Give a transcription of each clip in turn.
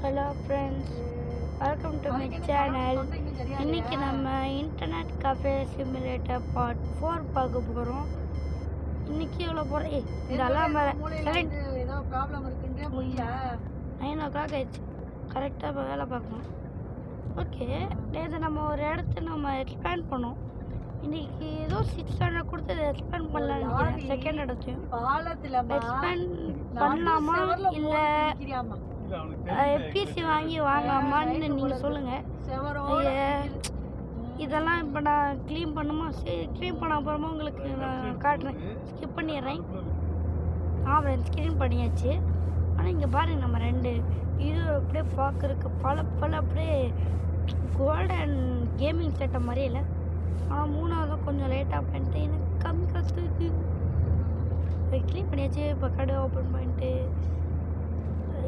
Hello friends, welcome to my channel. இன்றைக்கி நம்ம internet cafe simulator part 4 பார்க்க போகிறோம். இன்றைக்கி எவ்வளோ போகிறோம்? இதெல்லாம் ஏதோ ப்ராப்ளம் இருக்குன்றே போய்யா 9 o'clock ஆயிடுச்சு. கரெக்டாக இப்போ வேலை பார்க்கணும். ஓகே, நேற்று நம்ம ஒரு இடத்த நம்ம எக்ஸ்பேண்ட் பண்ணோம். இன்றைக்கி ஏதோ 600 கொடுத்து எக்ஸ்பேண்ட் பண்ணலான்னு நினைக்கிறேன். செகண்ட் இடத்தையும் எக்ஸ்பேண்ட் பண்ணலாமா இல்லை பிசி வாங்கலாமான்னு நீங்கள் சொல்லுங்கள். இதெல்லாம் இப்போ நான் க்ளீன் பண்ணுமா? சரி, க்ளீன் பண்ண அப்புறமா உங்களுக்கு நான் காட்டுறேன். ஸ்கிப் பண்ணிடுறேன். ஃப்ரெண்ட்ஸ், க்ளீன் பண்ணியாச்சு. ஆனால் இங்கே பாருங்கள், நம்ம 2 இது அப்படியே பார்க்குறதுக்கு பல அப்படியே கோல்டன் கேமிங் செட்டப் மாதிரியே இல்லை. ஆனால் 3வது கொஞ்சம் லேட்டாக பண்ணிட்டு எனக்கு கம்மி காசுக்கு க்ளீன் பண்ணியாச்சு. இப்போ கடை ஓப்பன் பண்ணிட்டு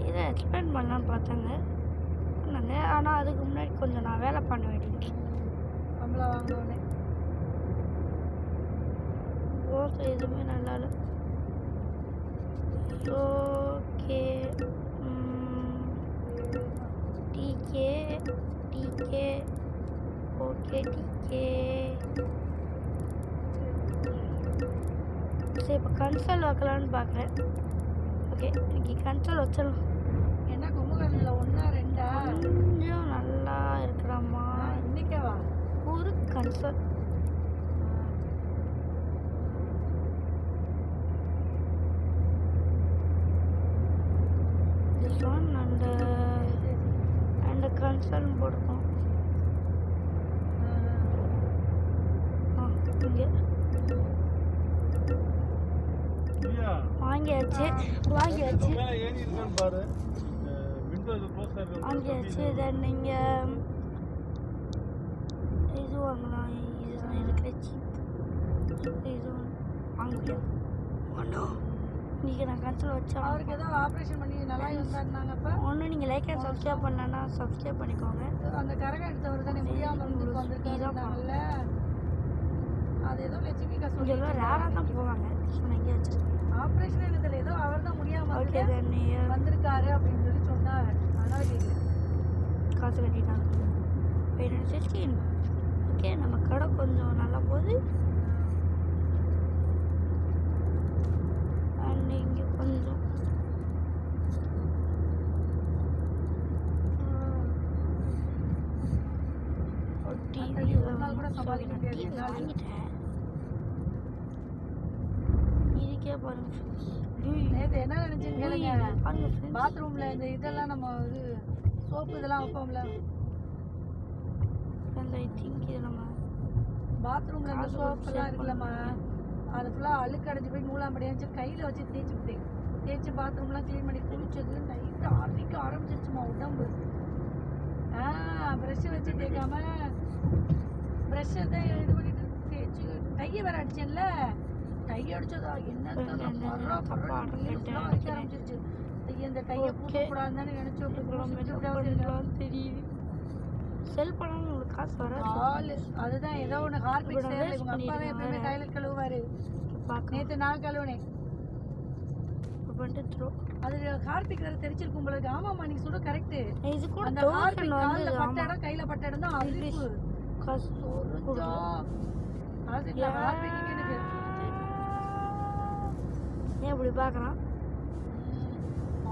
இதை எக்ஸ்பிளைன் பண்ணலான்னு பார்த்தாங்க. ஆனால் அதுக்கு முன்னாடி கொஞ்சம் நான் வேலை பண்ண வேண்டியது. நம்மளாம் வாங்கினோடனே ஓகே, எதுவுமே நல்லா இல்லை. ஓகே, டிகே ஓகே, டிகே. சரி, இப்போ கன்சோல் வைக்கலான்னு பார்க்குறேன். ஓகே, இன்னைக்கு கன்சோல் வச்சிடலாம். என்ன கும்பகர்ணில் 1 2 கொஞ்சம் நல்லா இருக்கிறாமா? இன்னைக்கேவா ஒரு console this one and console போட்டுருக்கோம். இங்கே வாங்கியாச்சு. தென் நீங்கள் இது வாங்கலாம். இதுதான் இருக்கிற சீப். இது வாங்க முடியாது. நீங்கள் நான் கன்சல் வச்சா அவருக்கு ஏதோ ஆப்ரேஷன் பண்ணி நல்லா இருந்தாங்க. அப்போ ஒன்று நீங்கள் லைக் அண்ட் சப்ஸ்கிரைப் பண்ணலன்னா சப்ஸ்கிரைப் பண்ணிக்கோங்க. அந்த கரகம் எடுத்தவர் தானே முடியாமல் வந்துருக்காங்கல்ல. அது ஏதோ லட்சுமி காசு இதெல்லாம் ரேராக தான் போவாங்க. நான் இங்கே வச்சுருக்கேன். ஆப்ரேஷன் என்னதில்ல, ஏதோ அவர் தான் முடியாமல் வந்திருக்காரு அப்படின்னு சொல்லி சொன்னார். அதனால கேட்குறேன். காசு கட்டிட்டாங்க. ஓகே, நம்ம கடை கொஞ்சம் நல்லா போகுது. அண்ட் இங்கே கொஞ்சம் கூட சமாளிக்க முடியாது. வாங்கிட்டேன். இதுக்கே பாருங்க. நேற்று என்ன நினைச்சீங்க? பாத்ரூம்ல இந்த இதெல்லாம் நம்ம இது சோப்பு இதெல்லாம் வைப்போம்ல. ஐ திங்க் இது நம்ம பாத்ரூம்ல இந்த சோப்பெல்லாம் இருக்குல்லம்மா, அது ஃபுல்லாக அழுக்கடைஞ்சு போய் நூலாம்படியாச்சு. கையில் வச்சு தேய்ச்சி பாத்ரூம்லாம் க்ளீன் பண்ணி குளிச்சது நைட்டு அரைக்க ஆரம்பிச்சிருச்சுமா உடம்பு. ப்ரெஷ்ஷை வச்சு தேய்க்காம ப்ரெஷ்ஷை தான் இது பண்ணிட்டு தேய்ச்சி கையை வேற அடிச்சேன்ல. கையை அடிச்சதா என்ன அரைக்க ஆரம்பிச்சிருச்சு. இந்த கையை பூசக்கூடாதுன்னு நினைச்சு தெரியுது. செல் பண்ணாலும் உங்களுக்கு காசு வராது. அதுதான் ஏதோ ஒன்று ஹார்பிக் சேரல. இவங்க அப்பா தான் எப்பவுமே கையில் கழுவுவாரு. நேற்று நான் கழுவுனேன். அது ஹார்பிக் வேற தெரிச்சிருக்கும் போல. ஆமாம்மா, நீங்க சொல்ற கரெக்ட். இது கூட அந்த ஹார்பிக் கால்ல பட்ட இடம் கையில பட்ட இடம் தான் அரிப்பு. காசு ஏன் இப்படி பார்க்குறான்?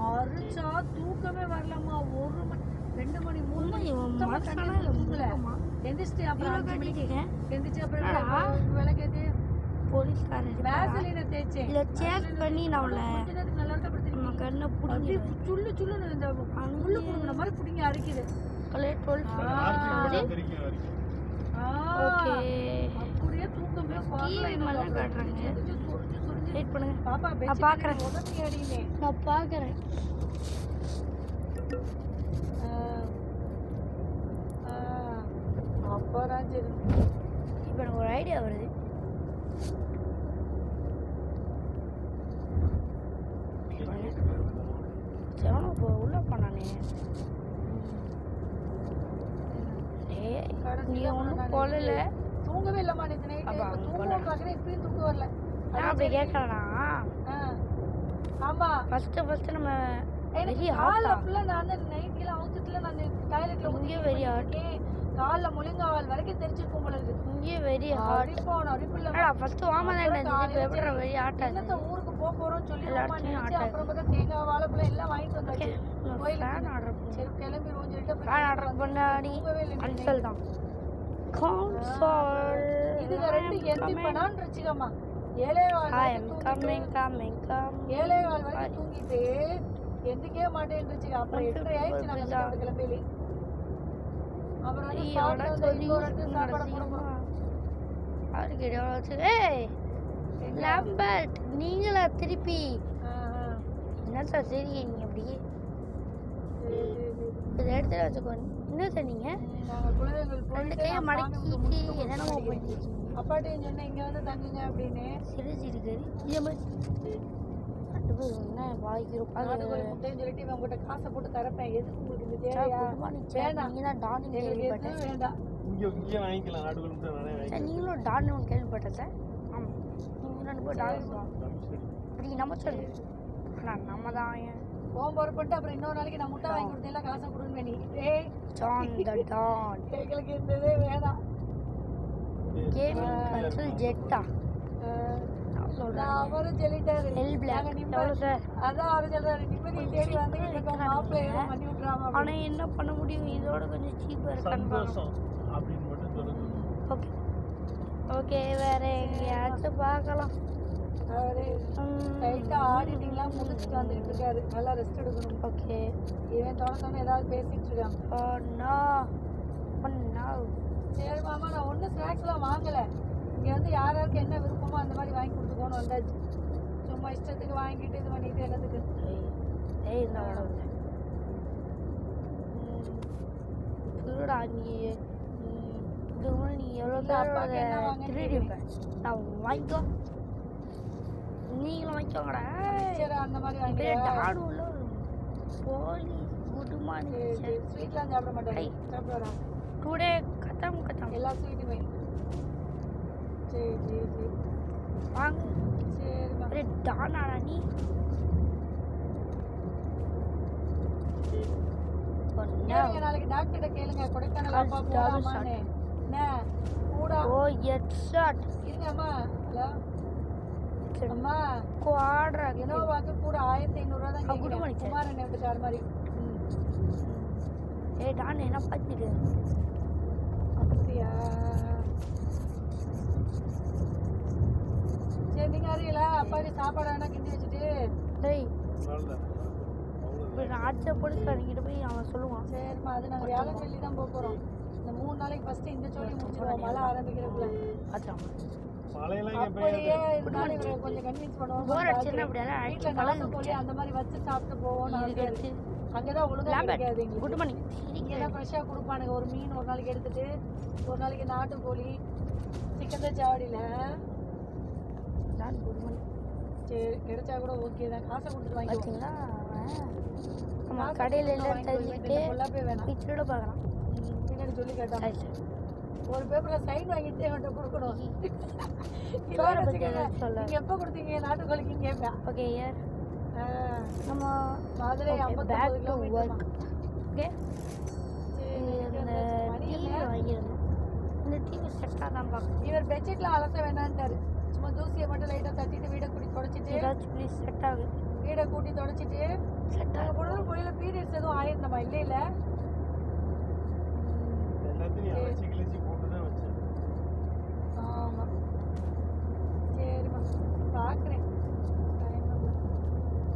அரிச்சா தூக்கமே வரலம்மா. 1 மணி 2 மணி 3 மணி எந்திரிச்சு அப்புறம் 5 மணிக்கு எந்திரிச்சு அப்புறம் விளக்கேற்றி போலீஸ்காரன் வேசலினை தேய்ச்சேன். இல்லை சேஸ் பண்ணி நான் நல்லா நம்ம கண்ணை பிடிச்சி சுள்ளுன்னு இந்த முள்ளு பிடுங்கின மாதிரி பிடிங்கி அரைக்குது. அப்படியே தூக்கமே காட்டுறாங்க. வெயிட் பண்ணுங்க பாப்பா, நான் பார்க்குறேன். நான் பார்க்குறேன். அப்போதான் சரி. இப்போ எனக்கு ஒரு ஐடியா வருது. இப்போ உள்ளே போனானே நீ ஒன்றும் போகல. தூங்கவே இல்லைம்மா நேற்று நைட்டு. தூங்க பார்க்குறேன், இப்பயும் தூக்கம் வரல. அப்படி கேட்கலண்ணா. ஆமாம், ஃபஸ்ட்டு நம்ம எனக்கு Very hot கால்ல ஆ? ஃபுல்லா நான் அந்த நைட்டில அவுத்துட்டுல நான் டாய்லெட்ல இங்கே very hot. கால்ல முழங்கால் வரைக்கும் தெரிச்சிருக்கும் போல இருக்கு. இங்கே வெரி ஹாட். அடிப்போம் அடிப்புல என்னடா ஃபர்ஸ்ட் வாமா தான் இருந்துச்சு இப்போ எப்படி வெரி ஹாட் என்னத்த ஊருக்கு போறோம்னு சொல்லி எல்லா அம்மா இடத்துலயும் நினைச்சு hot அப்புறம் பார்த்தா தேங்காய் வாழைப்பழம் எல்லாம் வாங்கிட்டு வந்தாச்சு. ஃபேன் ஆர்டர் பண்ணு. சரி கிளம்பிடுவோம் சொல்லிட்டு அப்புறம் ஃபேன் ஆர்டர் பண்ணாடி தூங்கவே இல்லை. கன்சல் தான் கன்சல் இதுங்க ரெண்டு எந்தி பண்ணான்னு வச்சுக்கம்மா. ஏழே கால் ஐ வரைக்கும் அம் தூங்கிட்டு கமிங் ஏழே கால் வரைக்கும் தூங்கிட்டு எந்திக்கவே மாட்டேன்னுச்சு. அப்புறம் 8:30 ஆயிடுச்சு நாங்க சாப்பிட்டு கிளம்பிலி. அப்புறம் வந்து சாப்பிட்டு வந்து இன்னொரு இடத்துல சாப்பாடு போட போறோம். ஏய் லாம்பர்ட் நீங்களா திருப்பி என்ன சார் சரி நீங்க அப்படி இதை எடுத்து வச்சுக்கோ என்ன சொன்னீங்க நாங்க குலதெய்வங்கள் ரெண்டு போயிட்டு கையை நான் சாமி கும்பிட்டு மடக்கி முடிச்சுட்டு என்னென்னமோ போயிட்டு போயிட்டு அப்பாட்டையும் சொன்னேன் இங்க வந்து தங்குங்க அப்படின்னு. சிரிச்சிருக்கு இதை மாதிரி என்ன வாய்க்கிறோம் நாட்டுக்கோழி முட்டைன்னு சொல்லிட்டு இவன் உங்ககிட்ட காசை போட்டு தரப்பேன். எதுக்கு உங்களுக்கு இது தேவையா? வேண்டாம். நீங்க தான் டான் எங்களுக்கு கேள்விப்பட்டேன் எதுவும் வேண்டாம். இங்கே வாங்கிக்கலாம் நாட்டுக்கோழி முட்டை நானே சார் வாங்கிக்கலாம். நீங்களும் டான் ஒன்று கேள்விப்பட்டேன் சார் ஆமாம் நீங்கள் ரெண்டு பேர் டான் தான் அப்படி நம்ம சொல்லு ஆனால் நம்ம தான் போன் பொறுப்பட்டு அப்புறம் இன்னொரு நாளைக்கு நான் முட்டை வாங்கி கொடுத்தேன் காசை கொடுன்னு நீ. ஏய் ஜான் த டான் எங்களுக்கு இந்த இதே வேணாம். கேமிங் கன்சோல் ஜெட்டா நான் நான் சொல்கிறேன் அவரும் சொல்லிட்டாரு. எல் பிளாக் நாங்க எவ்வளோ நிம்மதி சார் அதான் அவரு சொல்றாரு நிம்மதியை தேடி வந்துகிட்டு இருக்கோம் மாப்பிள்ளை ஏதோ பண்ணி விட்டுறாம. ஆனால் என்ன பண்ண முடியும் இதோட கொஞ்சம் சீப்பாக இருக்கான்னு சந்தோஷம் அப்படின்னு மட்டும் சொல்லுங்க. ஓகே ஓகே வேற எங்கேயாச்சும் பார்க்கலாம் அவரு லைட்டா ஆடிட்டிங்லாம் முடிச்சுட்டு வந்துட்டு இருக்காரு. நல்லா ரெஸ்ட் எடுக்கணும். ஓகே இவன் தோண ஏதாவது பேசிட்டு இருக்கான். பண்ணா பண்ணா சரி மாமா நான் ஒன்றும் ஸ்நாக்ஸ்லாம் வாங்கலை. இங்கே வந்து யாராருக்கு என்ன விருப்பமோ அந்த மாதிரி வாங்கி கொடுத்துக்கோன்னு வந்தாச்சு. சும்மா இஷ்டத்துக்கு வாங்கிட்டு இது பண்ணிட்டு என்னத்துக்கு. ஏய் இந்த உடம்பு திருடா நீ இது நீ எவ்வளோ அப்பாக்கு என்ன வாங்க திருடிப்பேன் நான் வாங்கிக்கோ நீங்களும் வாங்கிக்கோங்கடா சரி அந்த மாதிரி இப்படியே வாங்கி டாடுல போலீஸ் குட் மார்னிங் ஸ்வீட்லாம் சாப்பிட மாட்டேன். ஐய். சாப்பிடுவாரா டுடே கத்தம் கத்தம் எல்லா ஸ்வீட்டுமே. சரி சரி சரி வாங்க சரிம்மா. அப்படியே டானாடா நீ கேளுங்க நாளைக்கு டாக்டர்கிட்ட கேளுங்க கொடைக்கானல் அப்பா போகலாமான்னு. என்ன கூடா ஓ எட் ஷாட் இருங்கம்மா. ஹலோ அம்மா குவாட்ரா இனோவாக்கு கூட 1500 தான் good கேட்குறேன். morning, sir. குமாரன் வீட்டுக்கார மாதிரி. ஏய் டான் என்ன பார்த்துட்டு அப்படியா சரி நீங்க அறியல அப்பாவுக்கு சாப்பாடு வேணா கிண்டி வச்சுட்டு. டேய் நல்ல இப்போ நான் ஆச்சா போலீஸ்காரங்கிட்ட போய் அவன் சொல்லுவான் சரிம்மா அது நாங்கள் வியாழக்கிழமை தான் போக போகிறோம். இந்த 3 நாளைக்கு ஃபர்ஸ்ட் இந்த சொல்லி முடிச்சிடுவோம் மழை ஆரம்பிக்கிறதுக்குள்ள. அதான் மழையெல்லாம் இங்கே அப்படியே இருந்தாலும் இவரை கொஞ்சம் கன்வின்ஸ் பண்ணுவோம். போர் அடிச்சுன்னா அப்படியெல்லாம் வீட்டில் நாட்டுக்கோழி அந்த மாதிரி வச்சு சாப்பிட்டு போவோம். எடுத்து அங்கதான் ஒழுங்கா கிடைக்காது எங்களுக்கு. குட் மார்னிங் இங்கே தான் ஃப்ரெஷ்ஷாக கொடுப்பானுங்க. ஒரு மீன் ஒரு நாளைக்கு எடுத்துட்டு ஒரு நாளைக்கு நாட்டுக்கோழி சிக்கன் சாவடியில். நான் குட் மார்னிங் சரி கிடைச்சா கூட ஓகே தான். காசை கொடுத்துட்டு வாங்கிக்கலாம். பார்த்தீங்களா ஆமாம் கடையில் எல்லாம் தெரிஞ்சுக்கிட்டு பொல்லாப்பே வேணாம். பிச்சோட பார்க்குறான் பின்னாடி சொல்லி கேட்டான். சரி சரி ஒரு பேப்பரில் சைன் வாங்கிட்டு அவன்கிட்ட கொடுக்கணும். சோறை பற்றி ஏதாவது சொல்ல நீங்கள் எப்போ கொடுத்தீங்க நாட்டுக்கோழிக்குன்னு கேட்பேன். ஓகே யார் நம்ம மதுரை பேக் 59 டு கிலோமீட்டர். ஒர்க் ஓகே இந்த டிவி வாங்கியிருந்தோம் இந்த டிவி செட்டாக தான் பார்க்கணும் இவர் பெட்ஷீட்லாம் அலச வேணான்ட்டாரு. சும்மா தூசியை மட்டும் லைட்டாக தட்டிட்டு வீடை கூட்டி தொடச்சிட்டு ஏதாச்சும் ப்ளீஸ் செட் ஆகுது வீடை கூட்டி தொடச்சிட்டு செட் நாங்கள் பொழுது பொழியில் பீரியட்ஸ் எதுவும் ஆயிருந்தோமா இல்லை இல்லை. எல்லாத்தையும் அலசி கிளச்சி போட்டு தான் வச்சேன். ஆமாம் சரிம்மா பார்க்குறேன்.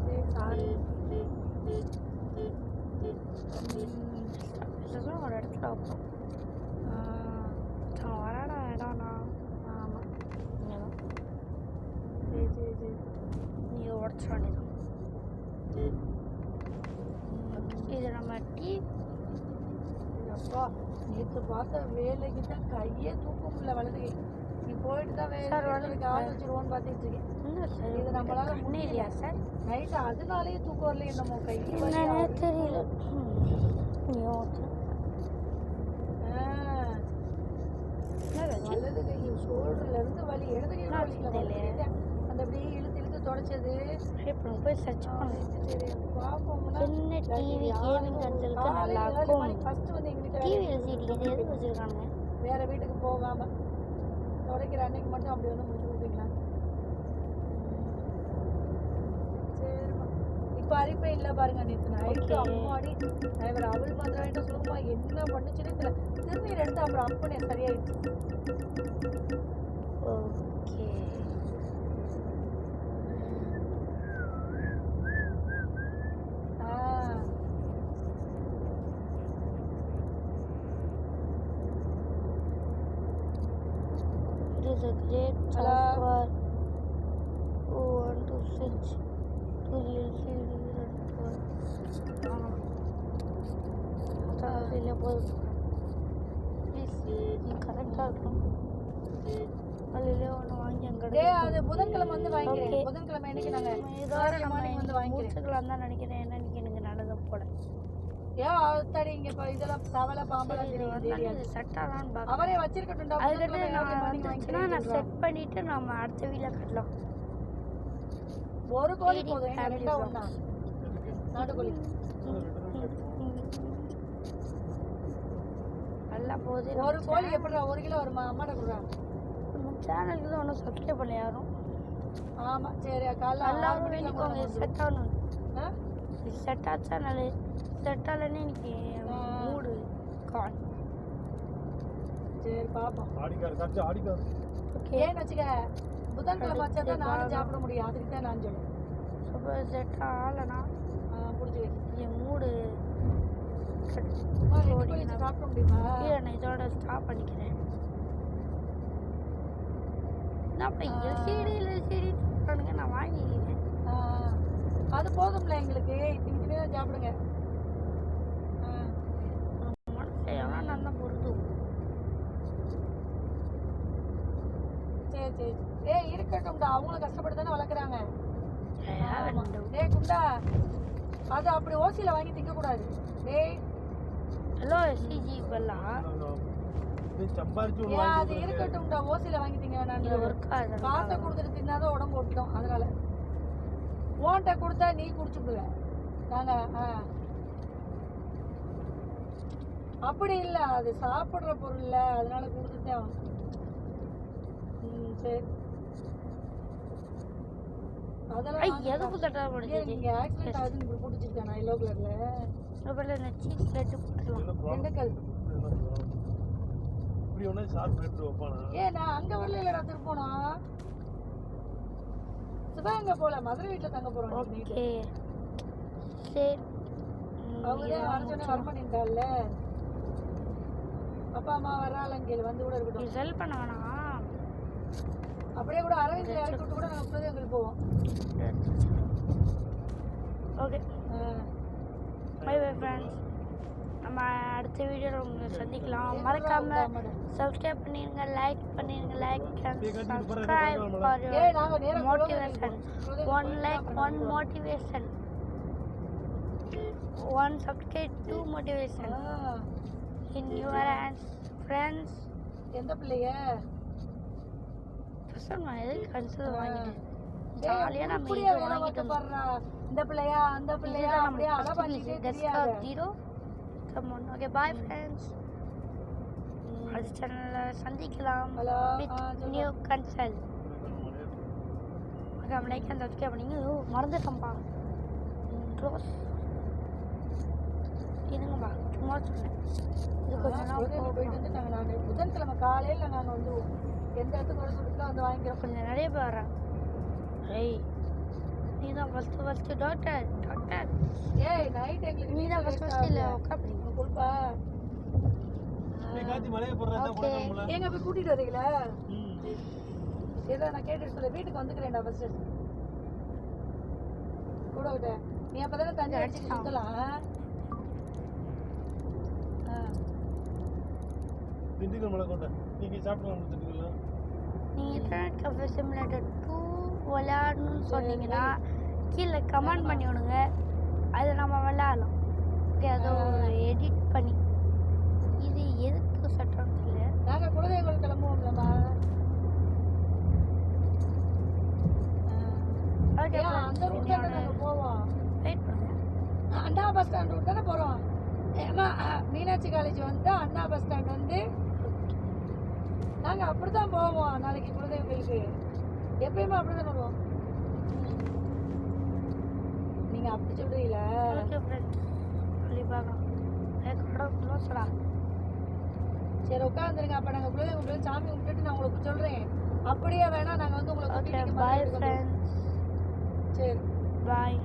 சரி சாரி. ஒரு இடத்துல வைப்போம் நான் வராடா இடம்ண்ணா ஆமாம் இங்கே தான் சரி சரி சரி நீ உடச்சிட வேண்டியதான் இது நம்ம டீ அப்பா நேற்று பார்த்த வேலைக்கு தான் கையே தூக்க முடியல வலது கை. நீ போயிட்டு தான் சார், வேலைக்கு ஆள் வச்சிருவோன்னு பார்த்துட்டு இருக்கேன். இல்லை சார் இது நம்மளால கண்ணே இல்லையா சார் நைட்டு அதனாலேயே தூக்கம் வரல என்னமோ கை என்னன்னே தெரியல நீ ஓகே வலது கை ஷோல்டர்ல இருந்து வலி இடது கை நான் வலிக்கல தெரியல. அந்த அப்படியே இழுத்து இழுத்து தொடச்சது. இப்போ போய் சர்ச் பண்ணு சரி பார்ப்போம்னா டிவி கேமிங் கன்சோலுக்கு நல்லா இருக்கும் ஃபர்ஸ்ட் வந்து எங்க வீட்டுல டிவி எல்சிடி இது எதுக்கு வச்சிருக்கானுங்க வேற வீட்டுக்கு போகாம துடைக்கிற அன்னைக்கு மட்டும் அப்படி வந்து முடிச்சு கொடுப்பீங்களா? சரிம்மா. இப்போ அரிப்பே இல்லை பாருங்க. நேற்று நைட்டு அம்மாடி நான் இவர் அவள் மாத்திரம் சொல்லுமா என்ன பண்ணுச்சுன்னு தெரியல. திருநீர் எடுத்து அப்புறம் அப்பனே சரியாயிடுச்சு. Okay it is a great software who want to switch to the LCD அதில் போதும் ப்ளீஸ் நீ கரெக்டாக இருக்கும் அதிலே ஒன்று வாங்கி அங்கே அது புதன்கிழமை வந்து வாங்கிக்கிறேன். புதன்கிழமை என்னைக்கு நாங்கள் வந்து வாங்கிக்கிறேன். முடிச்சுக்கலாம் தான் நினைக்கிறேன். என்ன நீங்கள் எனக்கு நடந்து போட ஏன் தடி இங்க இப்போ இதெல்லாம் தவளை பாம்பெல்லாம் தெரியாது. செட் ஆகலான்னு பார்க்க அவரே வச்சிருக்கட்டும்டா. அதுக்கிட்ட நான் வந்துச்சுன்னா நான் செட் பண்ணிவிட்டு நம்ம அடுத்த வீட்டில் கட்டலாம். ஒரு கோழி போதும். ரெண்டா ஒண்ணா நாட்டுக்கோழி நல்லா போகுது. ஒரு கோழி எப்படிடா 1 கிலோ வருமா? அம்மாட்ட கொடுறா. நம்ம சேனலுக்கு தான் ஒன்றும் சப்ஸ்கிரைப் பண்ணல யாரும். ஆமா சரி காலைல நல்லா வேண்டிக்கோங்க. செட் ஆகணும். ஆ செட் ஆ சேனல் செட் ஆகலன்னு இன்னைக்கு மூடு கான். சரி பாப்போம். ஆடிக்கார் காட்சி ஆடிக்கார் ஓகே ஏன்னு வச்சுக்க புதன்கிழமை வச்சா தான் நானும் சாப்பிட முடியும். அதுக்கு தான் நான் சொல்லுவேன். சூப்பர் செட் ஆகலைனா பிடிச்சி வை. என் மூடு சாப்பிட முடியுமா? இல்லை நான் இதோட ஸ்டாப் பண்ணிக்கிறேன். நான் இப்போ எல்சிடி சொல்கிறானுங்க நான் வாங்கிக்கிறேன். அது போதும்ல எங்களுக்கு. இதுவே தான் சாப்பிடுங்க. மனசை எவ்வளோ நல்லா பொருந்தும். சரி சரி இருக்கட்டும்டா. அவங்களும் கஷ்டப்பட்டு தானே வளர்க்குறாங்க. குண்டா அது அப்படி ஓசியில் வாங்கி திங்கக்கூடாது. ஹலோ எஸ்சிஜி இப்பெல்லாம் சம்பாரிச்சு அது இருக்கட்டும்டா. ஓசியில் வாங்கி திங்க வேணாம். காசை கொடுத்துட்டு தின்னாதான் உடம்பு ஒட்டும். அதனால ஓன்ட்ட கொடுத்தா நீ குடிச்சுடுவ. நாங்க அப்படி இல்லை. அது சாப்பிட்ற பொருள் இல்லை. அதனால கொடுத்துட்டே ஆகும். சரி அதெல்லாம் எதுக்கு தட்டா முடிஞ்சு இங்க ஆக்சிடென்ட் ஆகுதுன்னு இப்படி போட்டு வச்சிருக்கானா எல்லோ கலர்ல. அப்புறம் இந்த சீஸ் லட்டு போடலாம். திண்டுக்கல் இப்படி ஒண்ணு ஷார்ப் ரேட் வைப்பானா? நான் அங்க வரல திருப்போனா சிவகங்கை போல மதுரை வீட்டுல தங்க போறோம். ஓகே சரி அவங்களே வரச்சோன்னே வரமாட்டேன்டால. அப்பா அம்மா வராளங்க வந்து கூட இருக்கட்டும். செல் பண்ண வேணாம். அப்படியே கூட அரவிந்த்ல இறக்கி விட்டு கூட நாங்கள் சிவகங்கைக்கு போவோம். Okay bye bye friends. நம்ம அடுத்த வீடியோவில் உங்களை சந்திக்கலாம். மறக்காம சப்ஸ்கிரைப் பண்ணிடுங்க, லைக் பண்ணிடுங்க. Like and subscribe for your motivation. 1 like 1 motivation, 1 subscribe 2 motivation in your hands friends. எந்த பிள்ளைய நான் எதுக்கு கன்சிடர் வாங்கிட்டேன். ஜாலியாக நம்ம இதை வாங்கிட்டு வந்தோம். இந்த பிள்ளையா அந்த பிள்ளையா அப்படியே அலபாட்டிட்டே தெரியாது. 0 come on. Okay bye friends. அடுத்த சேனலில் சந்திக்கலாம் வித் நியூ கன்சல். ஓகே நம்ம லைக் அண்ட் சப்ஸ்கிரைப் பண்ணிங்க. மறந்துட்டோம்ப்பா. க்ளோஸ் இருங்கப்பா. சும்மா சொன்னேன். இது கொஞ்சம் நாள் போயிட்டு வந்து நாங்கள் புதன்கிழமை காலையில் நாங்கள் வந்து எந்த இடத்துக்கு வர சொல்லிட்டு வந்து வாங்கிக்கிறோம். கொஞ்சம் நிறைய பேர் வர்றாங்க. ஏய் நீ தான் ஃபஸ்ட்டு டாக்டர் நைட் எங்களுக்கு நீ தான் ஃபஸ்ட்டு இல்லை உட்காப்பிங்க கொடுப்பா. மலையை போடுறதா எங்க போய் கூட்டிட்டு வரீங்களா? ஏதோ நான் கேட்டுட்டு சொல்ல வீட்டுக்கு வந்துக்கிறேன்டா. ஃபர்ஸ்ட் கூட விட்ட நீ அப்பதானே தண்ணி அடிச்சு சுத்தலாம். திண்டுக்கல் மலை கோட்டை நீங்க சாப்பிடலாம். திண்டுக்கல் நீங்கள் இன்டர்நெட் கஃபே சிமுலேட்டர் 2 விளையாடணும்னு சொன்னீங்கன்னா கீழே கமெண்ட் பண்ணி விடுங்க. அதை நம்ம விளையாடலாம். ஓகே அதை எடிட் பண்ணி இது எதுக்கு சட்டம் இல்லை. நாங்கள் குலதெய்வம் கிளம்புவோம்லம்மா. ஓகே அந்த ரூட்ல நாங்கள் போவோம். வெயிட் பண்ணுங்க. அண்ணா பஸ் ஸ்டாண்ட் ரூட் தானே போகிறோம். ஏன்னா மீனாட்சி காலேஜ் வந்து அண்ணா பஸ் ஸ்டாண்ட் வந்து நாங்கள் அப்படி தான் போவோம். நாளைக்கு குலதெய்வ கோயிலுக்கு எப்பயுமே அப்படி தான் போவோம். நீங்கள் அப்படி சொல்கிறீங்களா? ஓகே ஃப்ரெண்ட்ஸ், கண்டிப்பாக க்ளோஸ்டா. சரி உட்காந்துருங்க. அப்போ நாங்கள் குலதெய்வ கோயிலுக்கு சாமி கும்பிட்டுட்டு நான் உங்களுக்கு சொல்கிறேன். அப்படியே வேணா நாங்கள் வந்து உங்களை ஓகே கூட்டிட்டு பாய் மதுரைக்கு வந்துடுவோம். ஃப்ரெண்ட்ஸ், சரி பாய்.